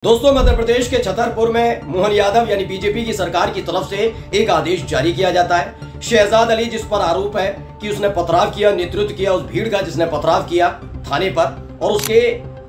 दोस्तों, मध्य प्रदेश के छतरपुर में मोहन यादव यानी बीजेपी की सरकार की तरफ से एक आदेश जारी किया जाता है। शहजाद अली, जिस पर आरोप है कि उसने पथराव किया, नेतृत्व किया उस भीड़ का जिसने पथराव किया थाने पर, और उसके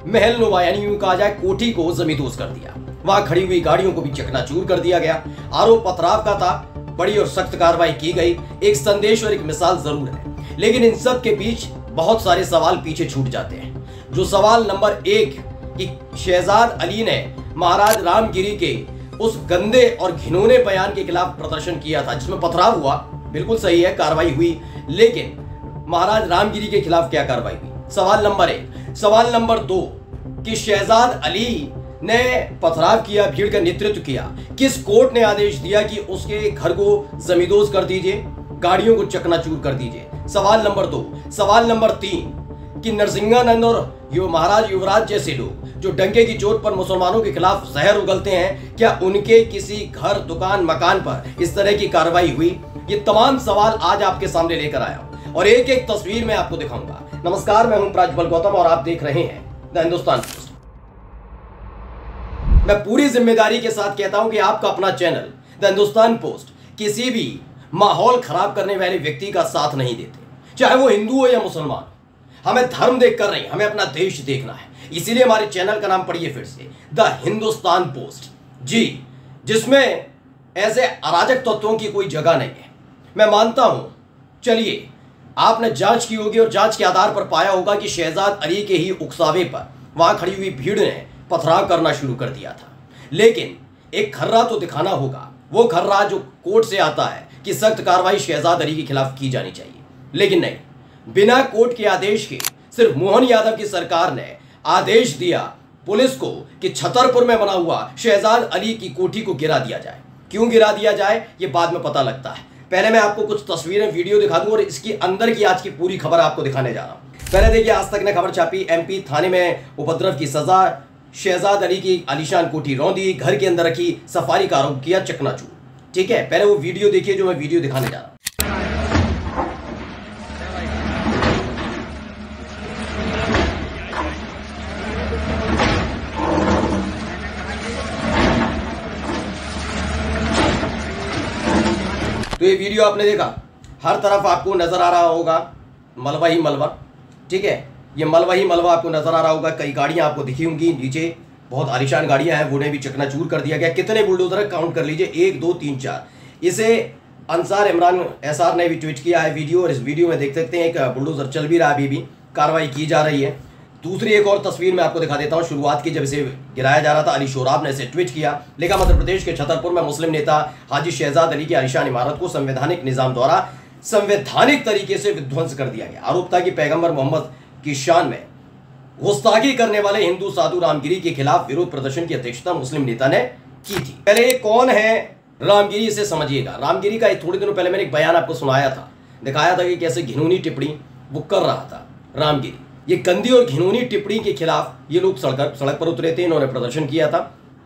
महल नुमा यानी यूं कहा जाए कोठी को जमींदोज कर दिया। वहां खड़ी हुई गाड़ियों को भी चकनाचूर कर दिया गया। आरोप पथराव का था। बड़ी और सख्त कार्रवाई की गई। एक संदेश और एक मिसाल जरूर है, लेकिन इन सब के बीच बहुत सारे सवाल पीछे छूट जाते हैं। जो सवाल नंबर 1 कि शहजाद अली ने महाराज रामगिरी के उस गंदे और घिनौने बयान के खिलाफ प्रदर्शन किया था जिसमें पथराव हुआ, बिल्कुल सही है, कार्रवाई हुई, लेकिन महाराज रामगिरी के खिलाफ क्या कार्रवाई हुई? सवाल नंबर 1। सवाल नंबर 2 कि शहजाद अली ने पथराव किया, भीड़ का नेतृत्व किया, किस कोर्ट ने आदेश दिया कि उसके घर को जमींदोज कर दीजिए, गाड़ियों को चकनाचूर कर दीजिए? सवाल नंबर 2। सवाल नंबर 3 कि नरसिंहानंद और महाराज युवराज जैसे लोग जो डंके की चोट पर मुसलमानों के खिलाफ जहर उगलते हैं, क्या उनके किसी घर, दुकान, मकान पर इस तरह की कार्रवाई हुई? ये तमाम सवाल आज आपके सामने लेकर आया हूं और एक एक तस्वीर में आपको दिखाऊंगा। नमस्कार, मैं हूं प्राज्वल गौतम और आप देख रहे हैं द हिंदुस्तान पोस्ट। मैं पूरी जिम्मेदारी के साथ कहता हूं कि आपका अपना चैनल द हिंदुस्तान पोस्ट किसी भी माहौल खराब करने वाले व्यक्ति का साथ नहीं देते, चाहे वो हिंदू हो या मुसलमान। हमें धर्म देखकर नहीं, हमें अपना देश देखना है। इसीलिए हमारे चैनल का नाम पढ़िए फिर से, द हिंदुस्तान पोस्ट, जी, जिसमें ऐसे अराजक तत्वों की कोई जगह नहीं है। मैं मानता हूं, चलिए, आपने जांच की होगी और जांच के आधार पर पाया होगा कि शहजाद अली के ही उकसावे पर वहां खड़ी हुई भीड़ ने पथराव करना शुरू कर दिया था। लेकिन एक खर्रा तो दिखाना होगा, वो खर्रा जो कोर्ट से आता है कि सख्त कार्रवाई शहजाद अली के खिलाफ की जानी चाहिए। लेकिन नहीं, बिना कोर्ट के आदेश के सिर्फ मोहन यादव की सरकार ने आदेश दिया पुलिस को कि छतरपुर में बना हुआ शहजाद अली की कोठी को गिरा दिया जाए। क्यों गिरा दिया जाए ये बाद में पता लगता है। पहले मैं आपको कुछ तस्वीरें, वीडियो दिखा दूं और इसकी अंदर की आज की पूरी खबर आपको दिखाने जा रहा हूं। पहले देखिए, आज तक ने खबर छापी, एमपी थाने में उपद्रव की सजा, शहजाद अली की आलीशान कोठी रौंदी, घर के अंदर रखी सफारी का आरोप किया चकनाचूर। ठीक है, पहले वो वीडियो देखिए जो मैं वीडियो दिखाने जा रहा हूं। तो ये वीडियो आपने देखा, हर तरफ आपको नजर आ रहा होगा मलबा ही मलबा। ठीक है, ये मलबा ही मलबा आपको नजर आ रहा होगा। कई गाड़ियां आपको दिखी होंगी नीचे, बहुत आलीशान गाड़ियां हैं, उन्हें भी चकनाचूर कर दिया गया। कितने बुलडोजर काउंट कर लीजिए, 1 2 3 4। इसे अंसार इमरान एसआर ने भी ट्वीट किया है वीडियो, और इस वीडियो में देख सकते हैं एक बुलडोजर चल भी रहा है, अभी भी कार्रवाई की जा रही है। दूसरी एक और तस्वीर मैं आपको दिखा देता हूं। शुरुआत की जब इसे गिराया जा रहा था, अली शोराब ने इसे ट्वीट किया, लिखा, मध्य प्रदेश के छतरपुर में मुस्लिम नेता हाजी शहजाद अली की आलीशान इमारत को संवैधानिक निजाम द्वारा संवैधानिक तरीके से विध्वंस कर दिया गया। आरोप था कि पैगंबर मोहम्मद की शान में गुस्ताखी करने वाले हिंदू साधु रामगिरी के खिलाफ विरोध प्रदर्शन की अध्यक्षता मुस्लिम नेता ने की थी। पहले ये कौन है रामगिरी, इसे समझिएगा। रामगिरी का थोड़े दिनों पहले मैंने एक बयान आपको सुनाया था, दिखाया था कि कैसे घिनौनी टिप्पणी वो कर रहा था रामगिरी। ये गंदी और घिनौनी टिप्पणी के खिलाफ ये लोग सड़क पर उतरे थे, इन्होंने प्रदर्शन किया था,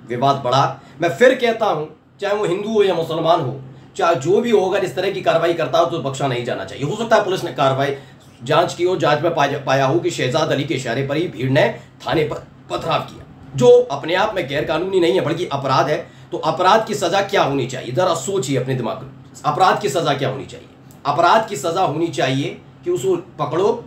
विवाद बढ़ा। मैं फिर कहता हूं, चाहे वो हिंदू हो या मुसलमान हो, चाहे जो भी हो, अगर इस तरह की कार्रवाई करता हो तो बख्शा नहीं जाना चाहिए। हो सकता है पुलिस ने कार्रवाई जांच की हो, जांच में पाया हो कि शहजाद अली के इशारे पर ही भीड़ ने थाने पर पथराव किया, जो अपने आप में गैर कानूनी नहीं है बल्कि अपराध है। तो अपराध की सजा क्या होनी चाहिए, जरा सोचिए अपने दिमाग में। अपराध की सजा क्या होनी चाहिए? अपराध की सजा होनी चाहिए कि उसको पकड़ो,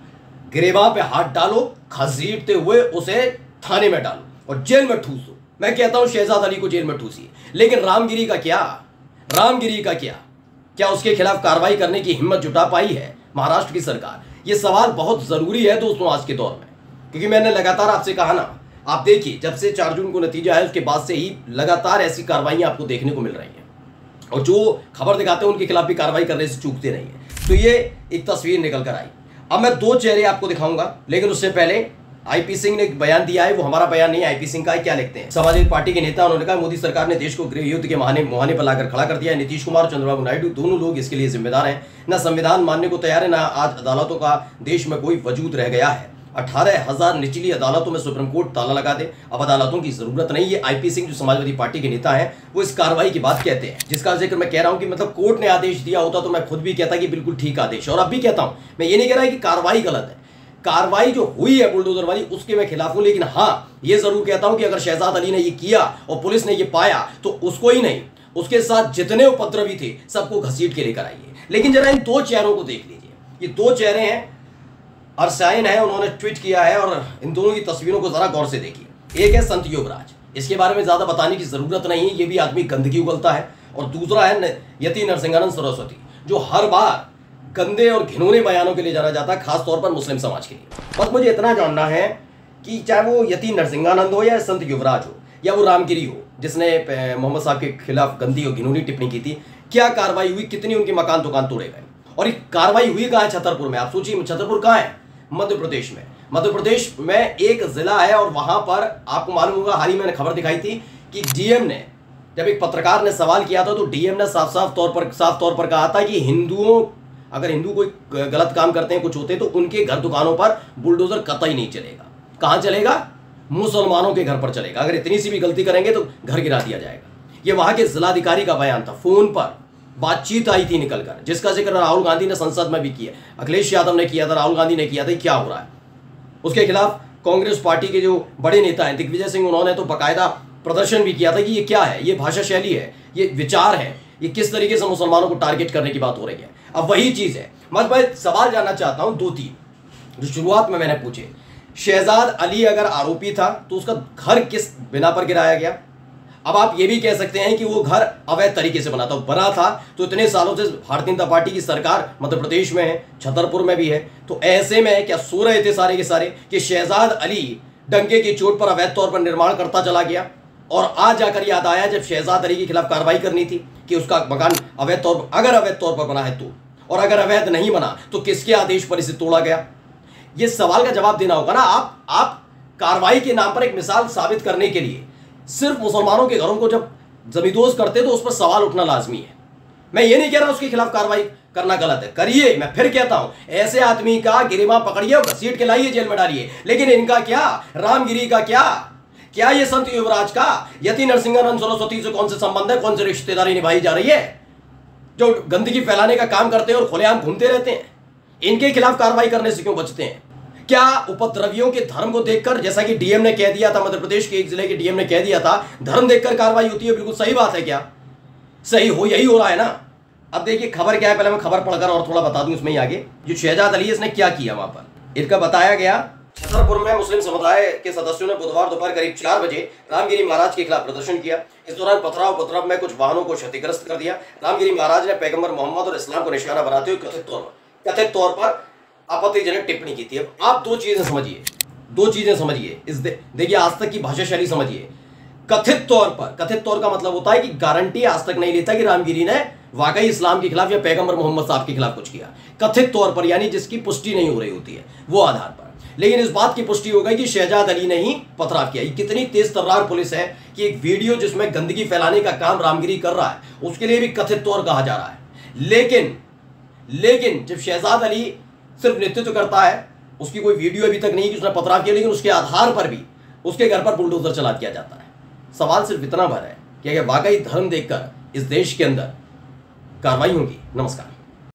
गिरेबां पे हाथ डालो, घसीटते हुए उसे थाने में डालो और जेल में ठूसो। मैं कहता हूं शहजाद अली को जेल में ठूसिए। लेकिन रामगिरी का क्या? रामगिरी का क्या उसके खिलाफ कार्रवाई करने की हिम्मत जुटा पाई है महाराष्ट्र की सरकार? यह सवाल बहुत जरूरी है दोस्तों आज के दौर में, क्योंकि मैंने लगातार आपसे कहा ना, आप देखिए जब से 4 जून को नतीजा है उसके बाद से ही लगातार ऐसी कार्रवाइयां आपको देखने को मिल रही हैं, और जो खबर दिखाते हैं उनके खिलाफ भी कार्रवाई करने से चूकते नहीं है। तो ये एक तस्वीर निकल कर आई। अब मैं 2 चेहरे आपको दिखाऊंगा, लेकिन उससे पहले आईपी सिंह ने एक बयान दिया है, वो हमारा बयान नहीं है, आईपी सिंह का है। क्या लिखते हैं? समाजवादी पार्टी के नेता, उन्होंने कहा, मोदी सरकार ने देश को गृह युद्ध के मुहाने पर लाकर खड़ा कर दिया है। नीतीश कुमार और चंद्रबाबू नायडू दोनों लोग इसके लिए जिम्मेदार हैं। न संविधान मानने को तैयार है, न आज अदालतों का देश में कोई वजूद रह गया है। 18,000 निचली अदालतों में सुप्रीम कोर्ट ताला लगा दे, अब अदालतों की जरूरत नहीं है। आईपी सिंह जो समाजवादी पार्टी के नेता हैं, वो इस कार्रवाई की बात कहते हैं, जिसका जिक्र मैं कह रहा हूं कि मतलब कोर्ट ने आदेश दिया होता तो मैं खुद भी कहता कि बिल्कुल ठीक आदेश, और अब भी कहता हूं, मैं ये नहीं कह रहा कि कार्रवाई गलत है। कार्रवाई जो हुई है बुलडोजर वाली उसके मैं खिलाफ हूं, लेकिन हां ये जरूर कहता हूं कि अगर शहजाद अली ने ये किया और पुलिस ने ये पाया तो उसको ही नहीं, उसके साथ जितने उपद्रवी थे सबको घसीट के लेकर आइए। लेकिन जरा इन दो चेहरों को देख लीजिए, ये दो चेहरे हैं, अरसाइन है, उन्होंने ट्वीट किया है, और इन दोनों की तस्वीरों को जरा गौर से देखिए। एक है संत युवराज, इसके बारे में ज्यादा बताने की जरूरत नहीं है, ये भी आदमी गंदगी उगलता है। और दूसरा है यति नरसिंहानंद सरस्वती, जो हर बार गंदे और घिनौने बयानों के लिए जाना जाता है, खासतौर पर मुस्लिम समाज के लिए। बस मुझे इतना जानना है कि चाहे वो यति नरसिंहानंद हो या संत युवराज हो या वो रामगिरी हो जिसने मोहम्मद साहब के खिलाफ गंदी और घिनौनी टिप्पणी की थी, क्या कार्रवाई हुई, कितनी उनके मकान दुकान तोड़े गए, और ये कार्रवाई हुई कहाँ है? छतरपुर में। आप सोचिए छतरपुर कहाँ है? मध्य प्रदेश में। मध्य प्रदेश में एक जिला है और वहां पर आपको मालूम होगा, हाल ही मैंने खबर दिखाई थी कि डीएम ने, जब एक पत्रकार ने सवाल किया था तो डीएम ने साफ तौर पर कहा था कि हिंदुओं, अगर हिंदू कोई गलत काम करते हैं, कुछ होते हैं, तो उनके घर दुकानों पर बुलडोजर कतई नहीं चलेगा। कहां चलेगा? मुसलमानों के घर पर चलेगा। अगर इतनी सी भी गलती करेंगे तो घर गिरा दिया जाएगा। ये वहां के जिलाधिकारी का बयान था, फोन पर बातचीत आई थी निकलकर, जिसका जिक्र राहुल गांधी ने संसद में भी किया, अखिलेश यादव ने किया था, राहुल गांधी ने किया था। क्या हो रहा है? उसके खिलाफ कांग्रेस पार्टी के जो बड़े नेता हैं दिग्विजय सिंह, उन्होंने तो बाकायदा प्रदर्शन भी किया था कि ये क्या है, ये भाषा शैली है, ये विचार है, ये किस तरीके से मुसलमानों को टारगेट करने की बात हो रही है। अब वही चीज है। मैं सवाल जानना चाहता हूं दो तीन, जो शुरुआत में मैंने पूछे। शहजाद अली अगर आरोपी था तो उसका घर किस बिना पर गिराया गया? अब आप ये भी कह सकते हैं कि वो घर अवैध तरीके से बना था तो इतने सालों से भारतीय जनता पार्टी की सरकार मध्य प्रदेश में है, छतरपुर में भी है, तो ऐसे में क्या सो रहे थे सारे के सारे कि शहजाद अली डंके की चोट पर अवैध तौर पर निर्माण करता चला गया, और आज जाकर याद आया जब शहजाद अली के खिलाफ कार्रवाई करनी थी कि उसका मकान अवैध तौर पर, अगर अवैध तौर पर बना है तो, और अगर अवैध नहीं बना तो किसके आदेश पर इसे तोड़ा गया? ये सवाल का जवाब देना होगा ना। आप कार्रवाई के नाम पर एक मिसाल साबित करने के लिए सिर्फ मुसलमानों के घरों को जब जमींदोज करते तो उस पर सवाल उठना लाजमी है। मैं ये नहीं कह रहा उसके खिलाफ कार्रवाई करना गलत है, करिए। मैं फिर कहता हूं, ऐसे आदमी का गिरिमा पकड़िए और घसीट के लाइए, जेल में डालिए। लेकिन इनका क्या? रामगिरी का क्या ये संत युवराज का यति नरसिंहानंद सरस्वती से कौन से संबंध है, कौन से रिश्तेदारी निभाई जा रही है, जो गंदगी फैलाने का काम करते हैं और खुलेआम घूमते रहते हैं? इनके खिलाफ कार्रवाई करने से क्यों बचते हैं? क्या उपद्रवियों के धर्म को देखकर, जैसा कि डीएम ने कह दिया था, मध्य प्रदेश के एक जिले के डीएम ने कह दिया था, धर्म देखकर कार्रवाई होती है? बिल्कुल सही बात है। क्या सही हो? यही हो रहा है ना। अब देखिए खबर क्या है, पहले मैं खबर पढ़कर और थोड़ा बता दूं इसमें ही आगे। जो शहजाद अली इसने क्या किया वहां पर, इनका बताया गया। छतरपुर में मुस्लिम समुदाय के सदस्यों ने बुधवार दोपहर करीब 4 बजे रामगिरी महाराज के खिलाफ प्रदर्शन किया। इस दौरान पथराव उपद्रव में कुछ वाहनों को क्षतिग्रस्त कर दिया। रामगिरी महाराज ने पैगंबर मोहम्मद और इस्लाम को निशाना बनाते हुए कथित तौर पर आपत्तिजनक टिप्पणी की थी। अब आप दो चीजें समझिए, इस देखिए आज तक की भाषा शैली समझिए। कथित तौर का मतलब होता है कि गारंटी आज तक नहीं लेता कि रामगिरी ने वाकई इस्लाम के खिलाफ या पैगंबर मोहम्मद साहब के खिलाफ कुछ किया। कथित तौर पर यानी जिसकी पुष्टि नहीं हो रही होती है वो आधार पर। लेकिन इस बात की पुष्टि हो गई कि शहजाद अली ने ही पथराव किया। कितनी तेज तर्रार पुलिस है कि एक वीडियो जिसमें गंदगी फैलाने का काम रामगिरी कर रहा है उसके लिए भी कथित तौर कहा जा रहा है। लेकिन जब शहजाद अली सिर्फ नेतृत्व करता है, उसकी कोई वीडियो अभी तक नहीं कि उसने पथराव किया, लेकिन उसके आधार पर भी उसके घर पर बुलडोजर चला दिया जाता है। सवाल सिर्फ इतना भर है कि अगर वाकई धर्म देखकर इस देश के अंदर कार्रवाई होगी। नमस्कार।